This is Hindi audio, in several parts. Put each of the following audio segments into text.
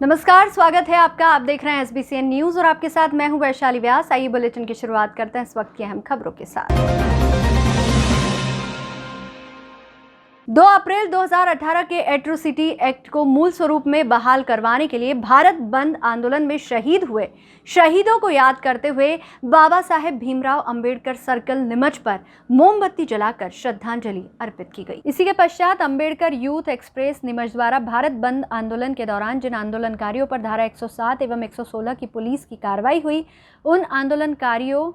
नमस्कार, स्वागत है आपका। आप देख रहे हैं SBCN न्यूज और आपके साथ मैं हूं वैशाली व्यास। आइए बुलेटिन की शुरुआत करते हैं इस वक्त की अहम खबरों के साथ। 2 अप्रैल 2018 के एट्रोसिटी एक्ट को मूल स्वरूप में बहाल करवाने के लिए भारत बंद आंदोलन में शहीद हुए शहीदों को याद करते हुए बाबा साहेब भीमराव अंबेडकर सर्कल नीमच पर मोमबत्ती जलाकर श्रद्धांजलि अर्पित की गई। इसी के पश्चात अंबेडकर यूथ एक्सप्रेस नीमच द्वारा भारत बंद आंदोलन के दौरान जिन आंदोलनकारियों पर धारा 107 एवं 116 की पुलिस की कार्रवाई हुई, उन आंदोलनकारियों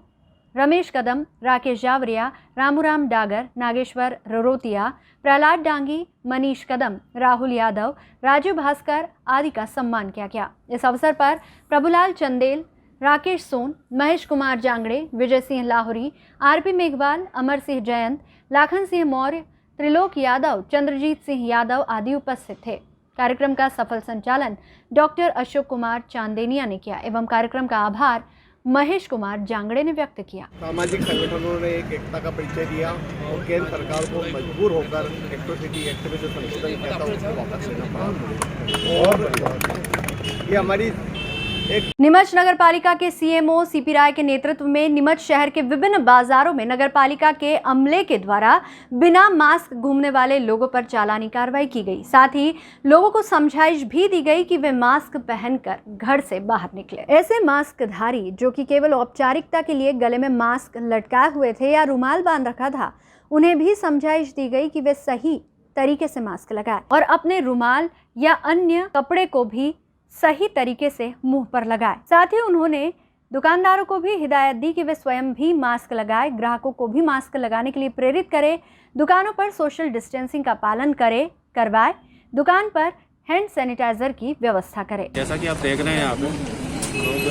रमेश कदम, राकेश जावरिया, रामूराम डागर, नागेश्वर ररोतिया, प्रहलाद डांगी, मनीष कदम, राहुल यादव, राजीव भास्कर आदि का सम्मान किया गया। इस अवसर पर प्रभुलाल चंदेल, राकेश सोन, महेश कुमार जांगड़े, विजय सिंह लाहौरी, RP मेघवाल, अमर सिंह जयंत, लाखन सिंह मौर्य, त्रिलोक यादव, चंद्रजीत सिंह यादव आदि उपस्थित थे। कार्यक्रम का सफल संचालन डॉक्टर अशोक कुमार चांदेनिया ने किया एवं कार्यक्रम का आभार महेश कुमार जांगड़े ने व्यक्त किया। सामाजिक संगठनों ने एक एकता का परिचय दिया और केंद्र सरकार को मजबूर होकर एट्रोसिटी एक्ट में जो संशोधन किया था उसको वापस लेना पड़ा और ये हमारी नीमच नगर पालिका के CMO CP राय के नेतृत्व में नीमच शहर के विभिन्न बाजारों में नगर पालिका के अमले के द्वारा बिना मास्क घूमने वाले लोगों पर चालानी कार्रवाई की गई। साथ ही लोगों को समझाइश भी दी गई कि वे मास्क पहनकर घर से बाहर निकले। ऐसे मास्कधारी जो कि केवल औपचारिकता के लिए गले में मास्क लटकाए हुए थे या रुमाल बांध रखा था, उन्हें भी समझाइश दी गई कि वे सही तरीके से मास्क लगाएं और अपने रुमाल या अन्य कपड़े को भी सही तरीके से मुंह पर लगाए। साथ ही उन्होंने दुकानदारों को भी हिदायत दी कि वे स्वयं भी मास्क लगाए, ग्राहकों को भी मास्क लगाने के लिए प्रेरित करें, दुकानों पर सोशल डिस्टेंसिंग का पालन करवाए, दुकान पर हैंड सैनिटाइजर की व्यवस्था करें। जैसा कि आप देख रहे हैं, यहाँ पे लोग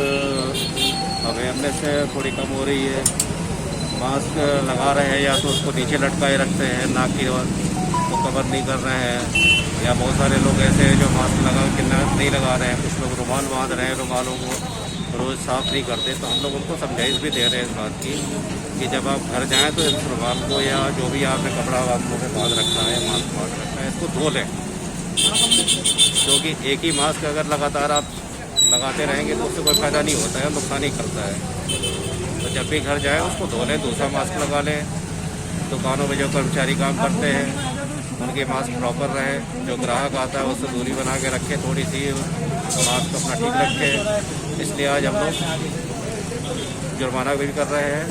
अवेयरनेस थोड़ी कम हो रही है। मास्क लगा रहे हैं या तो उसको नीचे लटकाए रखते हैं, नाक की तो कवर नहीं कर रहे हैं, या बहुत सारे लोग ऐसे हैं जो मास्क लगा के नहीं लगा रहे हैं। कुछ लोग रुमाल बांध रहे हैं, रुमालों को रोज़ साफ नहीं करते। तो हम लोग उनको समझाइश भी दे रहे हैं इस बात की कि जब आप घर जाएं तो इस रुमाल को या जो भी आपने कपड़ा आप मुँह पे बांध रखा है, मास्क बांध रखा है, इसको धो लें। क्योंकि एक ही मास्क अगर लगातार आप लगाते रहेंगे तो उससे कोई फ़ायदा नहीं होता है, नुकसान ही करता है। तो जब भी घर जाएँ उसको धो लें, दूसरा मास्क लगा लें। दुकानों में जो कर्मचारी काम करते हैं उनके मास्क प्रॉपर रहे, जो ग्राहक आता है उससे दूरी बना के रखे, थोड़ी सी मास्क अपना ठीक रखे। इसलिए आज हम लोग जुर्माना भी कर रहे हैं।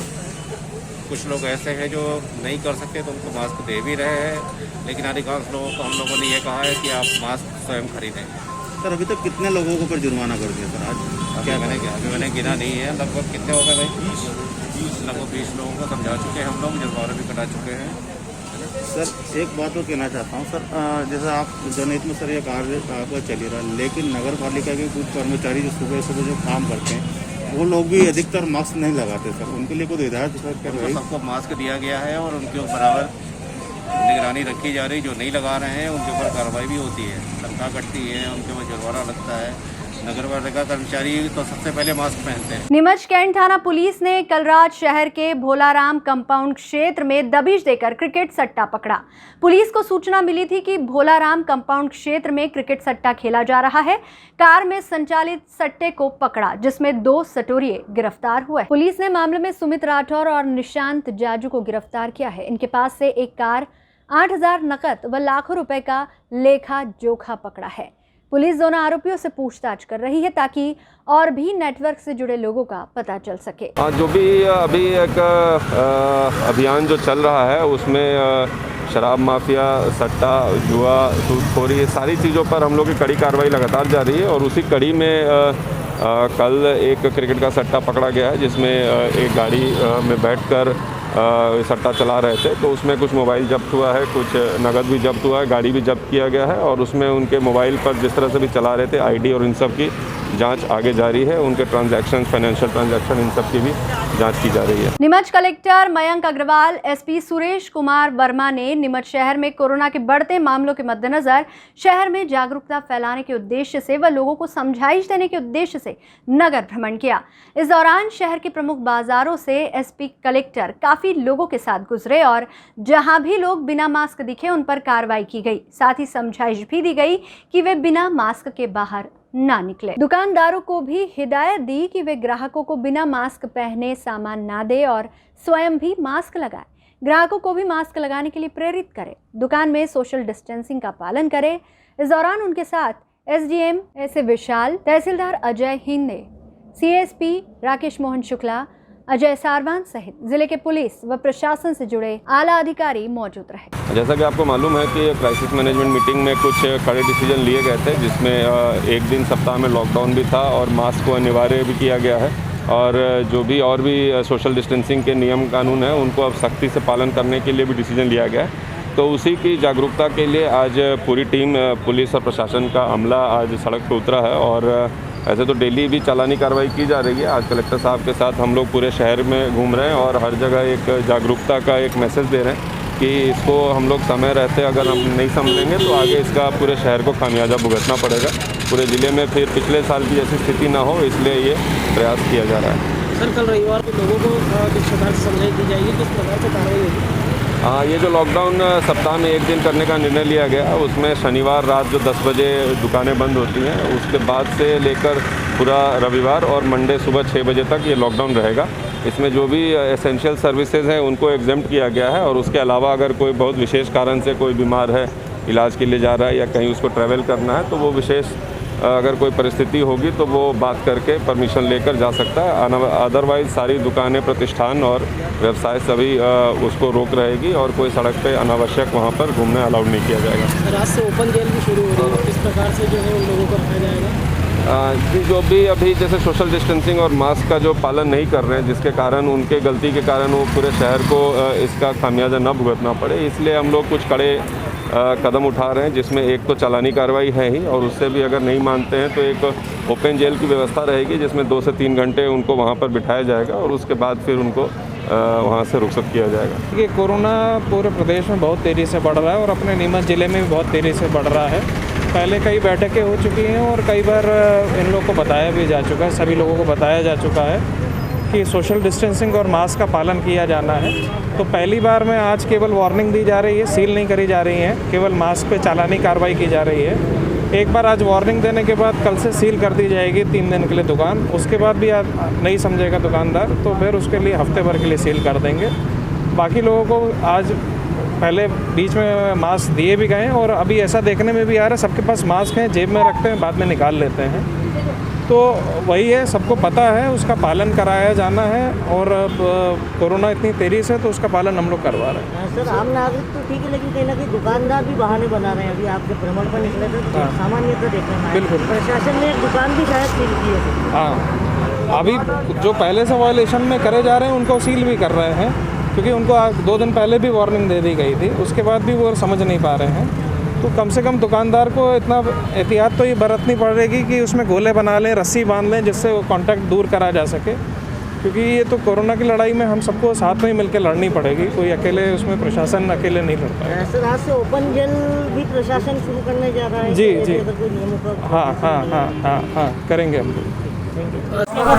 कुछ लोग ऐसे हैं जो नहीं कर सकते तो उनको मास्क दे भी रहे हैं, लेकिन अधिकांश लोगों को हम लोगों ने ये कहा है कि आप मास्क स्वयं खरीदें। सर अभी तक कितने लोगों को पर जुर्माना कर दिया सर आज? अभी मैंने गिना नहीं है, लगभग कितने हो गए भाई? लगभग 20 लोगों को समझा चुके हैं हम लोग, जुर्माना भी कटा चुके हैं। सर एक बात और कहना चाहता हूँ सर, जैसे आप जनहित में सर ये कार्य आपका चल ही रहा है, लेकिन नगर पालिका के कुछ कर्मचारी जो सुबह सुबह जो काम करते हैं वो लोग भी अधिकतर मास्क नहीं लगाते सर, उनके लिए कोई हिदायत सर क्या रही? सबको मास्क दिया गया है और उनके बराबर निगरानी रखी जा रही। जो नहीं लगा रहे हैं उनके ऊपर कार्रवाई भी होती है, तनख्वाह कटती है, उनके ऊपर जुर्माना लगता है। नगर पालिका कर्मचारी तो सबसे पहले मास्क पहनते हैं। नीमच कैंट थाना पुलिस ने कल रात शहर के भोलाराम कंपाउंड क्षेत्र में दबिश देकर क्रिकेट सट्टा पकड़ा। पुलिस को सूचना मिली थी कि भोलाराम कंपाउंड क्षेत्र में क्रिकेट सट्टा खेला जा रहा है। कार में संचालित सट्टे को पकड़ा, जिसमें 2 सटोरिये गिरफ्तार हुए। पुलिस ने मामले में सुमित राठौर और निशांत जाजू को गिरफ्तार किया है। इनके पास से एक कार, 8,000 नकद व लाखों रुपए का लेखा जोखा पकड़ा है। पुलिस दोनों आरोपियों से पूछताछ कर रही है ताकि और भी नेटवर्क से जुड़े लोगों का पता चल सके। जो भी अभी एक अभियान जो चल रहा है उसमें शराब माफिया, सट्टा, जुआ, सूदखोरी, ये सारी चीज़ों पर हम लोग की कड़ी कार्रवाई लगातार जारी है। और उसी कड़ी में कल एक क्रिकेट का सट्टा पकड़ा गया है, जिसमें एक गाड़ी में बैठकर सट्टा चला रहे थे। तो उसमें कुछ मोबाइल जब्त हुआ है, कुछ नगद भी जब्त हुआ है, गाड़ी भी जब्त किया गया है। और उसमें उनके मोबाइल पर जिस तरह से भी चला रहे थे ID और इन सब की जांच आगे जारी है। उनके ट्रांजैक्शन, फाइनेंशियल ट्रांजैक्शन, इन सब की भी जांच की जा रही है। नीमच कलेक्टर मयंक अग्रवाल, SP सुरेश कुमार वर्मा ने नीमच शहर में कोरोना के बढ़ते मामलों के मद्देनजर शहर में जागरूकता फैलाने के उद्देश्य से व लोगों को समझाइश देने के उद्देश्य से नगर भ्रमण किया। इस दौरान शहर के प्रमुख बाजारों से SP कलेक्टर काफी लोगों के साथ गुजरे और जहां भी लोग बिना मास्क दिखे उन पर कार्रवाई की गई। साथ ही समझाइश भी दी गई कि वे बिना मास्क के बाहर ना निकले। दुकानदारों को भी हिदायत दी कि वे ग्राहकों को बिना मास्क पहने सामान ना दे और स्वयं भी मास्क लगाए। ग्राहकों को भी मास्क लगाने के लिए प्रेरित करें। दुकान में सोशल डिस्टेंसिंग का पालन करें। इस दौरान उनके साथ एसडीएम एस विशाल, तहसीलदार अजय हिंदे, सीएसपी राकेश मोहन शुक्ला, अजय सारवान सहित जिले के पुलिस व प्रशासन से जुड़े आला अधिकारी मौजूद रहे। जैसा कि आपको मालूम है कि क्राइसिस मैनेजमेंट मीटिंग में कुछ कड़े डिसीजन लिए गए थे, जिसमें एक दिन सप्ताह में लॉकडाउन भी था और मास्क को अनिवार्य भी किया गया है और जो भी और भी सोशल डिस्टेंसिंग के नियम कानून हैं उनको अब सख्ती से पालन करने के लिए भी डिसीजन लिया गया है। तो उसी की जागरूकता के लिए आज पूरी टीम पुलिस और प्रशासन का अमला आज सड़क पर उतरा है और ऐसे तो डेली भी चालानी कार्रवाई की जा रही है। आज कलेक्टर साहब के साथ हम लोग पूरे शहर में घूम रहे हैं और हर जगह एक जागरूकता का एक मैसेज दे रहे हैं कि इसको हम लोग समय रहते अगर हम नहीं समझेंगे तो आगे इसका पूरे शहर को खामियाजा भुगतना पड़ेगा। पूरे ज़िले में फिर पिछले साल की जैसी स्थिति ना हो, इसलिए ये प्रयास किया जा रहा है। सर, कल रविवार को लोगों को किस प्रकार से समझाई दी जाएगी, किस प्रकार से कार्रवाई होगी? ये जो लॉकडाउन सप्ताह में एक दिन करने का निर्णय लिया गया, उसमें शनिवार रात जो 10 बजे दुकानें बंद होती हैं, उसके बाद से लेकर पूरा रविवार और मंडे सुबह 6 बजे तक ये लॉकडाउन रहेगा। इसमें जो भी एसेंशियल सर्विसेज हैं उनको एग्जेम्प्ट किया गया है और उसके अलावा अगर कोई बहुत विशेष कारण से कोई बीमार है, इलाज के लिए जा रहा है या कहीं उसको ट्रैवल करना है, तो वो विशेष अगर कोई परिस्थिति होगी तो वो बात करके परमिशन लेकर जा सकता है। अदरवाइज़ सारी दुकानें, प्रतिष्ठान और व्यवसाय सभी उसको रोक रहेगी और कोई सड़क पे अनावश्यक वहाँ पर घूमने अलाउड नहीं किया जाएगा। रात से ओपन जेल भी शुरू हो रही है, किस प्रकार से जो है उन लोगों को रखा जाएगा? जो भी अभी जैसे सोशल डिस्टेंसिंग और मास्क का जो पालन नहीं कर रहे हैं, जिसके कारण उनके गलती के कारण वो पूरे शहर को इसका खामियाजा न भुगतना पड़े, इसलिए हम लोग कुछ कड़े कदम उठा रहे हैं, जिसमें एक तो चालानी कार्रवाई है ही और उससे भी अगर नहीं मानते हैं तो एक ओपन जेल की व्यवस्था रहेगी, जिसमें 2 से 3 घंटे उनको वहाँ पर बिठाया जाएगा और उसके बाद फिर उनको वहाँ से रुखसत किया जाएगा। ये कोरोना पूरे प्रदेश में बहुत तेज़ी से बढ़ रहा है और अपने नीमच ज़िले में भी बहुत तेज़ी से बढ़ रहा है। पहले कई बैठकें हो चुकी हैं और कई बार इन लोगों को बताया भी जा चुका है, सभी लोगों को बताया जा चुका है कि सोशल डिस्टेंसिंग और मास्क का पालन किया जाना है। तो पहली बार में आज केवल वार्निंग दी जा रही है, सील नहीं करी जा रही है, केवल मास्क पे चालानी कार्रवाई की जा रही है। एक बार आज वार्निंग देने के बाद कल से सील कर दी जाएगी 3 दिन के लिए दुकान। उसके बाद भी नहीं समझेगा दुकानदार तो फिर उसके लिए हफ्ते भर के लिए सील कर देंगे। बाकी लोगों को आज पहले बीच में मास्क दिए भी गए और अभी ऐसा देखने में भी आ रहा है सबके पास मास्क हैं, जेब में रखते हैं, बाद में निकाल लेते हैं। तो वही है, सबको पता है, उसका पालन कराया जाना है और कोरोना इतनी तेज़ी से तो उसका पालन हम लोग करवा रहे हैं। सर, आम नागरिक तो ठीक है, लेकिन कहीं ना कहीं दुकानदार भी बहाने बना रहे हैं। अभी आपके भ्रमण पर निकले थे तो सामान्य तो देखने में बिल्कुल प्रशासन ने एक दुकान भी शायद सील की है। हाँ, अभी जो पहले से वायलेशन में करे जा रहे हैं उनको सील भी कर रहे हैं, क्योंकि उनको 2 दिन पहले भी वार्निंग दे दी गई थी, उसके बाद भी वो समझ नहीं पा रहे हैं। तो कम से कम दुकानदार को इतना एहतियात तो ये बरतनी पड़ेगी कि उसमें गोले बना लें, रस्सी बांध लें, जिससे वो कांटेक्ट दूर करा जा सके, क्योंकि ये तो कोरोना की लड़ाई में हम सबको साथ में मिलकर लड़नी पड़ेगी। कोई अकेले उसमें प्रशासन अकेले नहीं लड़ पाएगा। सर, आज से ओपन जेल भी प्रशासन शुरू करने जा रहा है। जी जी, अगर कोई नियमों का हाँ करेंगे हम लोग।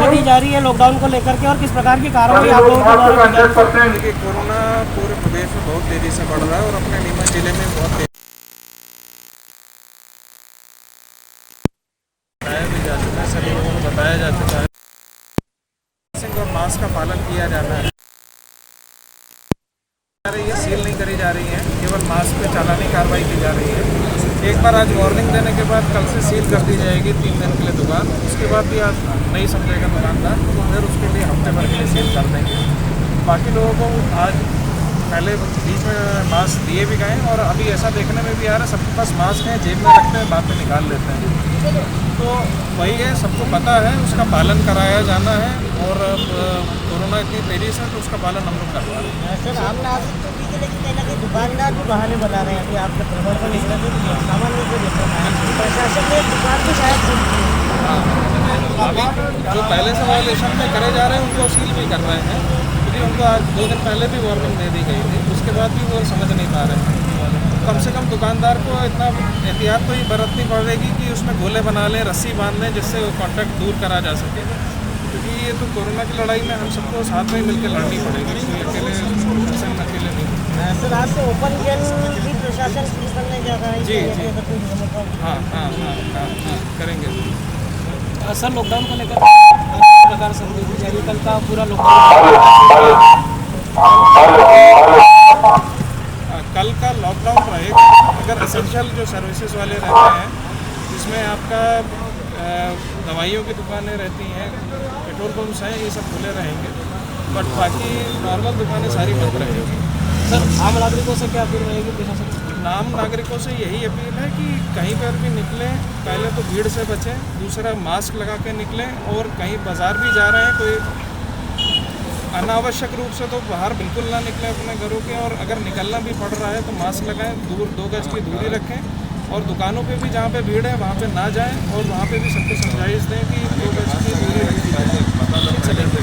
दी जा रही है लॉकडाउन को लेकर के और किस प्रकार की कार्रवाई आप लोगों द्वारा? देखिए, कोरोना पूरे प्रदेश में बहुत तेज़ी से बढ़ रहा है और अपने नीमच जिले में बहुत बताया भी जा चुका है, सभी लोगों को बताया जा चुका है और मास्क का पालन किया जाना है। ये सील नहीं करी जा रही है, केवल मास्क पे चालानी कार्रवाई की जा रही है। एक बार आज वार्निंग देने के बाद कल से सील कर दी जाएगी 3 दिन के लिए दुकान। उसके बाद भी आज नहीं समझेगा दुकानदार तो फिर उसके लिए हफ्ते भर के लिए सील कर देंगे। बाकी लोगों को आज पहले बीच में मास्क दिए भी गए और अभी ऐसा देखने में भी आ रहा है सबके पास मास्क हैं, जेब में रखते हैं, बाद में निकाल लेते हैं। तो वही है, सबको पता है, उसका पालन कराया जाना है और कोरोना इतनी तेज़ी से तो उसका पालन हम लोग करवा रहे हैं। सर, आम नागरिक तो ठीक है, लेकिन कहीं ना कहीं दुकानदार भी बहाने बना रहे हैं। अभी आपके भ्रमण पर निकले थे तो सामान्य तो देखना है प्रशासन ने एक दुकान भी शायद सील की है। अभी जो पहले से वायलेशन में करे जा रहे हैं उनको सील भी कर रहे हैं, क्योंकि उनको आज 2 दिन पहले भी वार्निंग दे दी गई थी, उसके बाद भी वो समझ नहीं पा रहे हैं। कम से कम दुकानदार को इतना एहतियात तो ये बरतनी पड़ेगी कि उसमें गोले बना लें, रस्सी बांध लें, जिससे वो कांटेक्ट दूर करा जा सके, क्योंकि ये तो कोरोना की लड़ाई में हम सबको साथ में मिलकर लड़नी पड़ेगी। अकेले नहीं। तो रात से ओपन जेल भी प्रशासन शुरू करने जा रहा है। जी, अगर जी। कोई नियमों का हाँ, करेंगे। सर लॉकडाउन को लेकर किस प्रकार से दी जा रही है? कल का पूरा कल का लॉकडाउन रहेगा। अगर एसेंशियल जो सर्विसेज वाले रहते हैं, जिसमें आपका दवाइयों की दुकानें रहती हैं, पेट्रोल पंप्स हैं, ये सब खुले रहेंगे, बट बाकी नॉर्मल दुकानें सारी बंद रहेंगी। सर आम नागरिकों से क्या अपील रहेगी प्रशासन? आम नागरिकों से यही अपील है कि कहीं पर भी निकलें, पहले तो भीड़ से बचें, दूसरा मास्क लगा के निकलें, और कहीं बाज़ार भी जा रहे हैं कोई अनावश्यक रूप से तो बाहर बिल्कुल ना निकलें अपने घरों के, और अगर निकलना भी पड़ रहा है तो मास्क लगाएं, 2 गज की दूरी रखें, और दुकानों पे भी जहाँ पे भीड़ है वहाँ पे ना जाएं, और वहाँ पे भी सबको समझाइश दें कि 2 गज की दूरी रखी जाए।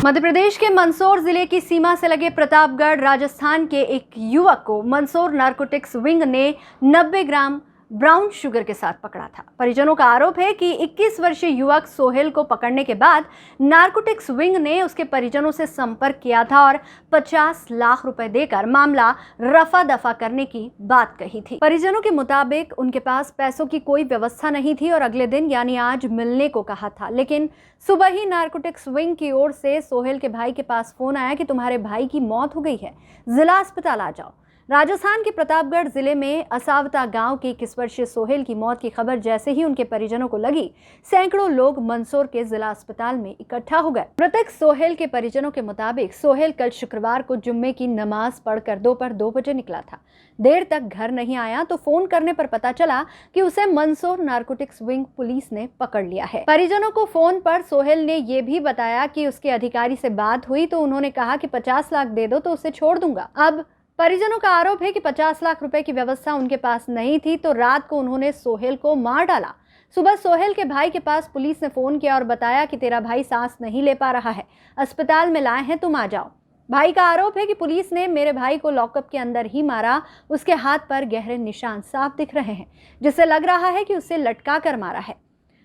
मध्य प्रदेश के मंदसौर जिले की सीमा से लगे प्रतापगढ़ राजस्थान के एक युवक को मंदसौर नारकोटिक्स विंग ने 90 ग्राम ब्राउन शुगर के साथ पकड़ा था। परिजनों का आरोप है कि 21 वर्षीय युवक सोहेल को पकड़ने के बाद नारकोटिक्स विंग ने उसके परिजनों से संपर्क किया था और 50 लाख रुपए देकर मामला रफा दफा करने की बात कही थी। परिजनों के मुताबिक उनके पास पैसों की कोई व्यवस्था नहीं थी और अगले दिन यानी आज मिलने को कहा था, लेकिन सुबह ही नारकोटिक्स विंग की ओर से सोहेल के भाई के पास फोन आया कि तुम्हारे भाई की मौत हो गई है, जिला अस्पताल आ जाओ। राजस्थान के प्रतापगढ़ जिले में असावता गांव के 21 वर्षीय सोहेल की मौत की खबर जैसे ही उनके परिजनों को लगी, सैकड़ों लोग मंदसौर के जिला अस्पताल में इकट्ठा हो गए। मृतक सोहेल के परिजनों के मुताबिक सोहेल कल शुक्रवार को जुम्मे की नमाज पढ़कर दोपहर 2 बजे निकला था। देर तक घर नहीं आया तो फोन करने पर पता चला कि उसे मंदसौर नारकोटिक्स विंग पुलिस ने पकड़ लिया है। परिजनों को फोन पर सोहेल ने यह भी बताया कि उसके अधिकारी से बात हुई तो उन्होंने कहा कि 50 लाख दे दो तो उसे छोड़ दूंगा। अब परिजनों का आरोप है कि 50 लाख रुपए की व्यवस्था उनके पास नहीं थी तो रात को उन्होंने सोहेल को मार डाला। सुबह सोहेल के भाई के पास पुलिस ने फोन किया और बताया कि तेरा भाई सांस नहीं ले पा रहा है, अस्पताल में लाए हैं, तुम आ जाओ। भाई का आरोप है कि पुलिस ने मेरे भाई को लॉकअप के अंदर ही मारा। उसके हाथ पर गहरे निशान साफ दिख रहे हैं, जिससे लग रहा है कि उसे लटका कर मारा है।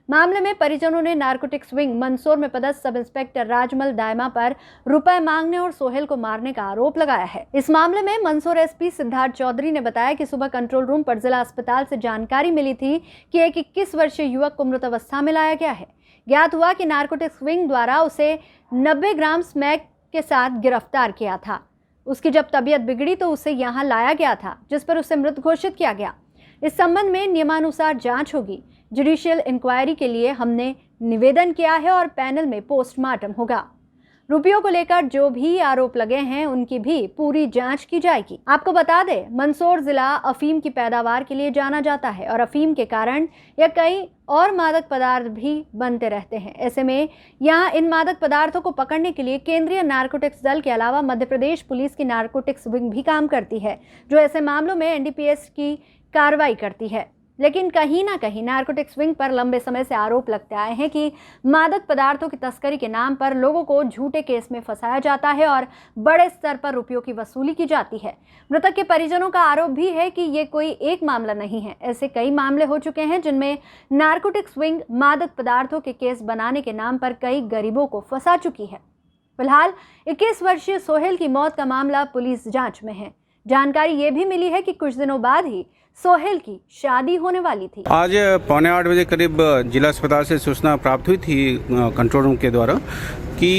मामले में परिजनों ने नारकोटिक्स विंग मंदसौर में पदस्थ सब इंस्पेक्टर राजमल दायमा पर रुपए मांगने और सोहेल को मारने का आरोप लगाया है। इस मामले में मंदसौर एसपी सिद्धार्थ चौधरी ने बताया कि सुबह कंट्रोल रूम पर जिला अस्पताल से जानकारी मिली थी कि एक 21 वर्षीय युवक को मृत अवस्था में लाया गया है। ज्ञात हुआ कि नारकोटिक्स विंग द्वारा उसे 90 ग्राम स्मैक के साथ गिरफ्तार किया था। उसकी जब तबीयत बिगड़ी तो उसे यहाँ लाया गया था, जिस पर उसे मृत घोषित किया गया। इस संबंध में नियमानुसार जांच होगी। जुडिशियल इंक्वायरी के लिए हमने निवेदन किया है और पैनल में पोस्टमार्टम होगा। रुपयों को लेकर जो भी आरोप लगे हैं उनकी भी पूरी जांच की जाएगी। आपको बता दें, मंदसौर जिला अफीम की पैदावार के लिए जाना जाता है और अफीम के कारण या कई और मादक पदार्थ भी बनते रहते हैं। ऐसे में यहाँ इन मादक पदार्थों को पकड़ने के लिए केंद्रीय नारकोटिक्स दल के अलावा मध्य प्रदेश पुलिस की नारकोटिक्स विंग भी काम करती है, जो ऐसे मामलों में एनडीपीएस की कार्रवाई करती है। लेकिन कहीं ना कहीं नारकोटिक्स विंग पर लंबे समय से आरोप लगते आए हैं कि मादक पदार्थों की तस्करी के नाम पर लोगों को झूठे केस में फंसाया जाता है और बड़े स्तर पर रुपयों की वसूली की जाती है। मृतक के परिजनों का आरोप भी है कि ये कोई एक मामला नहीं है, ऐसे कई मामले हो चुके हैं जिनमें नारकोटिक्स विंग मादक पदार्थों के केस बनाने के नाम पर कई गरीबों को फंसा चुकी है। फिलहाल 21 वर्षीय सोहेल की मौत का मामला पुलिस जांच में है। जानकारी ये भी मिली है कि कुछ दिनों बाद ही सोहेल की शादी होने वाली थी। आज 7:45 बजे करीब जिला अस्पताल से सूचना प्राप्त हुई थी कंट्रोल रूम के द्वारा कि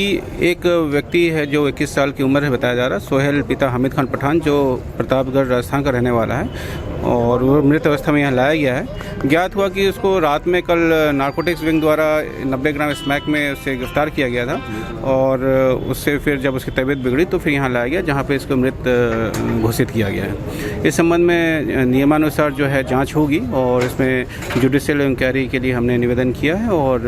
एक व्यक्ति है जो 21 साल की उम्र है बताया जा रहा, सोहेल पिता हामिद खान पठान, जो प्रतापगढ़ राजस्थान का रहने वाला है और वो मृत अवस्था में यहाँ लाया गया है। ज्ञात हुआ कि उसको रात में कल नारकोटिक्स विंग द्वारा 90 ग्राम स्मैक में उससे गिरफ्तार किया गया था और उससे फिर जब उसकी तबीयत बिगड़ी तो फिर यहाँ लाया गया, जहाँ पे इसको मृत घोषित किया गया है। इस संबंध में नियमानुसार जो है जांच होगी और इसमें जुडिशियल इंक्वायरी के लिए हमने निवेदन किया है और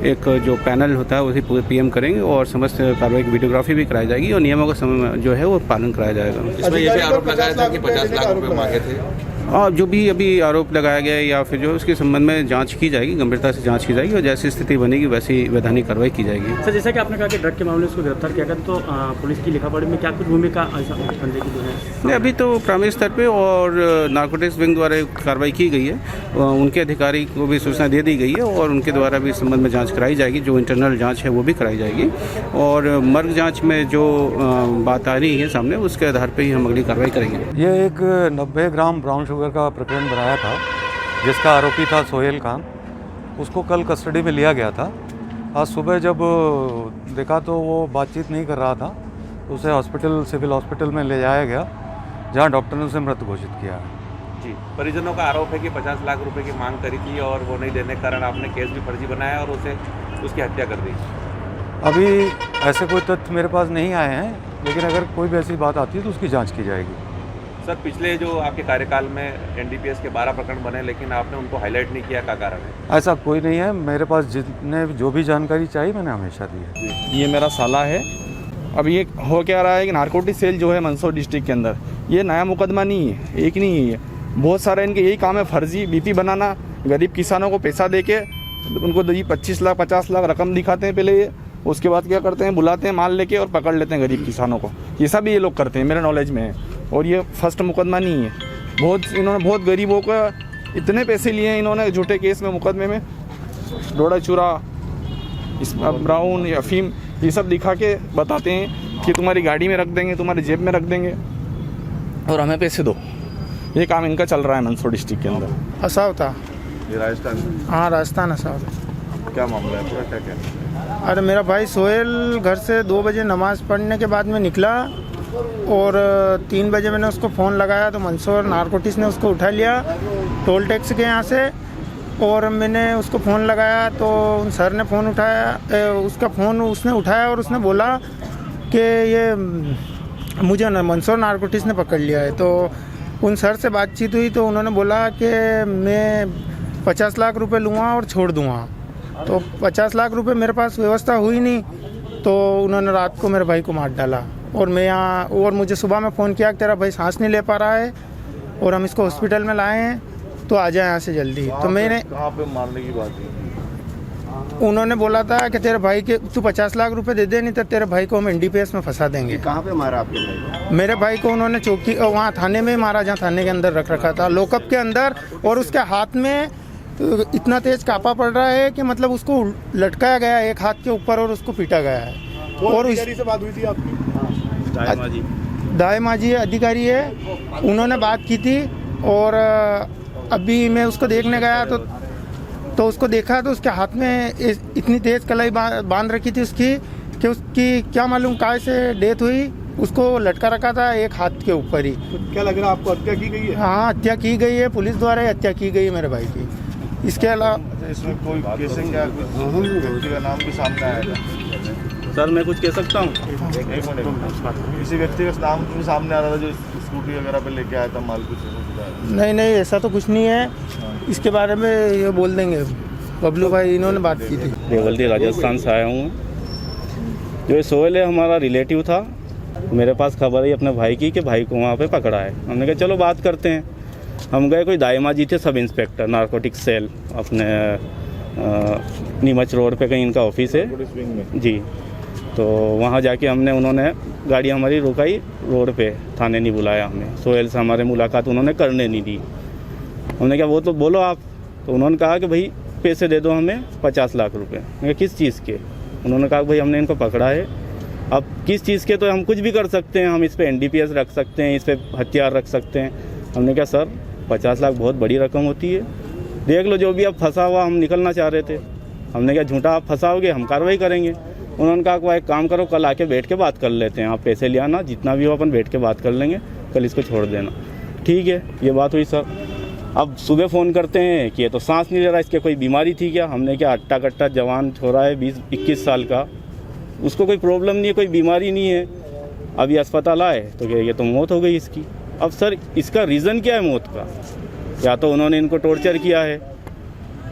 एक जो पैनल होता है उसी पीएम करेंगे और समस्त कार्रवाई की वीडियोग्राफी भी कराई जाएगी और नियमों का जो है वो पालन कराया जाएगा। इसमें ये भी आरोप लगाया था कि 50 लाख रुपए मांगे थे। और जो भी अभी आरोप लगाया गया है या फिर जो उसके संबंध में जांच की जाएगी, गंभीरता से जांच की जाएगी और जैसी स्थिति बनेगी वैसी वैधानिक कार्रवाई की जाएगी। सर, जैसा कि आपने कहा कि ड्रग के मामले में उसको गिरफ्तार किया गया, तो पुलिस की लिखापढ़ी में क्या कुछ भूमिका संजय की है? नहीं, अभी तो प्राथमिक स्तर पे और नारकोटिक्स विंग द्वारा कार्रवाई की गई है। उनके अधिकारी को भी सूचना दे दी गई है और उनके द्वारा भी इस संबंध में जाँच कराई जाएगी। जो इंटरनल जाँच है वो भी कराई जाएगी और मर्ग जाँच में जो बात आ रही है सामने उसके आधार पर ही हम अगली कार्रवाई करेंगे। ये एक 90 ग्राम ब्राउन शुगर का प्रकरण बनाया था जिसका आरोपी था सोहेल खान। उसको कल कस्टडी में लिया गया था। आज सुबह जब देखा तो वो बातचीत नहीं कर रहा था, तो उसे हॉस्पिटल, सिविल हॉस्पिटल में ले जाया गया, जहां डॉक्टर ने उसे मृत घोषित किया है। जी, परिजनों का आरोप है कि 50 लाख रुपए की मांग करी थी और वो नहीं देने के कारण आपने केस भी फर्जी बनाया और उसकी हत्या कर दी। अभी ऐसे कोई तथ्य मेरे पास नहीं आए हैं, लेकिन अगर कोई भी ऐसी बात आती है तो उसकी जाँच की जाएगी। सर, पिछले जो आपके कार्यकाल में एनडीपीएस के 12 प्रकरण बने, लेकिन आपने उनको हाईलाइट नहीं किया, क्या कारण है? ऐसा कोई नहीं है। मेरे पास जितने जो भी जानकारी चाहिए मैंने हमेशा दी है। ये मेरा साला है। अब ये हो क्या रहा है कि नारकोटिक सेल जो है मंदसौर डिस्ट्रिक्ट के अंदर, ये नया मुकदमा नहीं है, एक नहीं है, बहुत सारे इनके यही काम है, फर्जी बीपी बनाना, गरीब किसानों को पैसा दे के उनको 25 लाख 50 लाख रकम दिखाते हैं पहले ये, उसके बाद क्या करते हैं, बुलाते हैं माल लेके और पकड़ लेते हैं गरीब किसानों को। ये सब ये लोग करते हैं, मेरे नॉलेज में है। और ये फर्स्ट मुकदमा नहीं है। इन्होंने बहुत गरीबों का इतने पैसे लिए हैं इन्होंने झूठे केस में, मुकदमे में, डोडा चूरा, ब्राउन या अफीम, ये सब दिखा के बताते हैं कि तुम्हारी गाड़ी में रख देंगे, तुम्हारी जेब में रख देंगे और हमें पैसे दो। ये काम इनका चल रहा है मंदसौर डिस्ट्रिक्ट के अंदर। असावता, ये राजस्थान? हाँ, राजस्थान असावता। क्या मामला है, क्या क्या? अरे मेरा भाई सोहेल घर से 2 बजे नमाज़ पढ़ने के बाद में निकला और 3 बजे मैंने उसको फ़ोन लगाया तो मंदसौर नारकोटिक्स ने उसको उठा लिया टोल टैक्स के यहाँ से। और मैंने उसको फ़ोन लगाया तो उन सर ने फ़ोन उठाया, उसका फ़ोन उसने उठाया और उसने बोला कि ये मुझे मंदसौर नारकोटिक्स ने पकड़ लिया है। तो उन सर से बातचीत हुई तो उन्होंने बोला कि मैं 50 लाख रुपए लूँगा और छोड़ दूँगा। तो 50 लाख रुपए मेरे पास व्यवस्था हुई नहीं, तो उन्होंने रात को मेरे भाई को मार डाला। और मैं यहाँ, और मुझे सुबह में फ़ोन किया कि तेरा भाई सांस नहीं ले पा रहा है और हम इसको हॉस्पिटल में लाए हैं, तो आ जाए यहाँ से जल्दी। तो मैंने, कहाँ पे मारने की बात की? उन्होंने बोला था कि तेरे भाई के तू 50 लाख रुपए दे दे, नहीं तो तेरे भाई को हम एनडीपीएस में फंसा देंगे। कहाँ पे मारा आपके भाई को? मेरे भाई को उन्होंने चौकी, वहाँ थाने में मारा, जहाँ थाने के अंदर रख रखा था, लॉकअप के अंदर। और उसके हाथ में इतना तेज कापा पड़ रहा है कि मतलब उसको लटकाया गया एक हाथ के ऊपर और उसको पीटा गया है। और से बात हुई थी आपकी? दाई माजी अधिकारी है, उन्होंने बात की थी। और अभी मैं उसको देखने गया तो उसको देखा तो उसके हाथ में इतनी तेज कलाई बांध रखी थी उसकी कि उसकी क्या मालूम काय से डेथ हुई। उसको लटका रखा था एक हाथ के ऊपर ही। तो क्या लग रहा है आपको, हत्या की गई है? हाँ, हत्या की गई है, पुलिस द्वारा ही हत्या की गई है मेरे भाई की। इसके अलावा इसमें कोई केसिंग क्या, व्यक्ति का नाम भी सामने आएगा? सर, मैं कुछ कह सकता हूँ? किसी व्यक्ति का नाम भी सामने आ रहा था जो स्कूटी वगैरह पे लेके आया था माल, कुछ? नहीं, ऐसा तो कुछ नहीं है। इसके बारे में ये बोल देंगे बबलू भाई, इन्होंने बात की थी। देवल्दी राजस्थान से आया हूँ। जो सोहेल है हमारा रिलेटिव था, मेरे पास खबर आई अपने भाई की कि भाई को वहाँ पे पकड़ा है। हमने कहा चलो बात करते हैं। हम गए, कोई दाई माजी थे, सब इंस्पेक्टर नारकोटिक्स सेल, अपने नीमच रोड पे कहीं इनका ऑफिस है जी। तो वहाँ जाके उन्होंने गाड़ी हमारी रुकाई रोड पे, थाने नहीं बुलाया हमें। सोहेल से हमारे मुलाकात उन्होंने करने नहीं दी। हमने क्या, वो तो बोलो आप। तो उन्होंने कहा कि भाई पैसे दे दो हमें 50 लाख रुपए। किस चीज़ के? उन्होंने कहा भाई हमने इनको पकड़ा है। अब किस चीज़ के, तो हम कुछ भी कर सकते हैं, हम इस पर एनडीपीएस रख सकते हैं, इस पर हथियार रख सकते हैं। हमने कहा सर 50 लाख बहुत बड़ी रकम होती है, देख लो जो भी अब फंसा हुआ, हम निकलना चाह रहे थे। हमने कहा झूठा आप फंसाओगे, हम कार्रवाई करेंगे। उन्होंने कहा कि एक काम करो, कल आके बैठ के बात कर लेते हैं, आप पैसे ले आना, जितना भी हो अपन बैठ के बात कर लेंगे, कल इसको छोड़ देना। ठीक है, ये बात हुई सर। अब सुबह फ़ोन करते हैं कि ये तो सांस नहीं ले रहा, इसके कोई बीमारी थी क्या? हमने क्या, अट्टा कट्टा जवान छोरा है 20-21 साल का, उसको कोई प्रॉब्लम नहीं है, कोई बीमारी नहीं है। अभी अस्पताल आए तो ये तो मौत हो गई इसकी। अब सर इसका रीज़न क्या है मौत का? या तो उन्होंने इनको टॉर्चर किया है,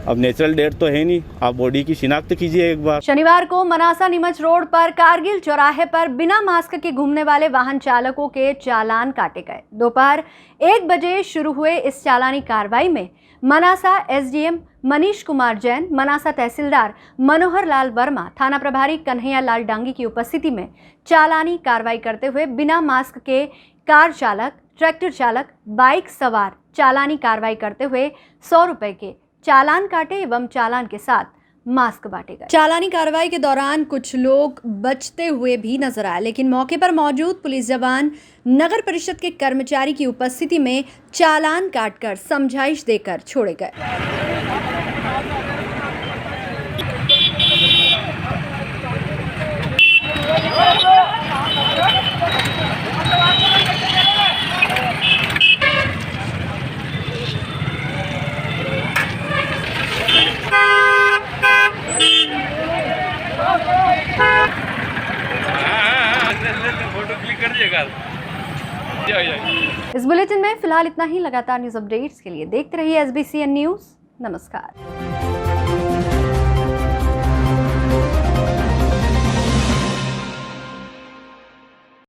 अब नेचुरल डेथ तो है नहीं, आप बॉडी की शिनाख्त कीजिए एक बार। शनिवार को मनासा नीमच रोड पर कारगिल चौराहे पर बिना मास्क के घूमने वाले वाहन चालकों के चालान काटे गए। दोपहर 1 बजे शुरू हुए इस चालानी कार्रवाई में मनासा एसडीएम मनीष कुमार जैन, मनासा तहसीलदार मनोहर लाल वर्मा, थाना प्रभारी कन्हैया लाल डांगी की उपस्थिति में चालानी कार्रवाई करते हुए बिना मास्क के कार चालक, ट्रैक्टर चालक, बाइक सवार चालानी कार्रवाई करते हुए 100 रुपए के चालान काटे एवं चालान के साथ मास्क बांटे गए। चालानी कार्रवाई के दौरान कुछ लोग बचते हुए भी नजर आए, लेकिन मौके पर मौजूद पुलिस जवान नगर परिषद के कर्मचारी की उपस्थिति में चालान काटकर समझाइश देकर छोड़े गए। इस बुलेटिन में फिलहाल इतना ही। लगातार न्यूज अपडेट्स के लिए देखते रहिए SBCN न्यूज। नमस्कार।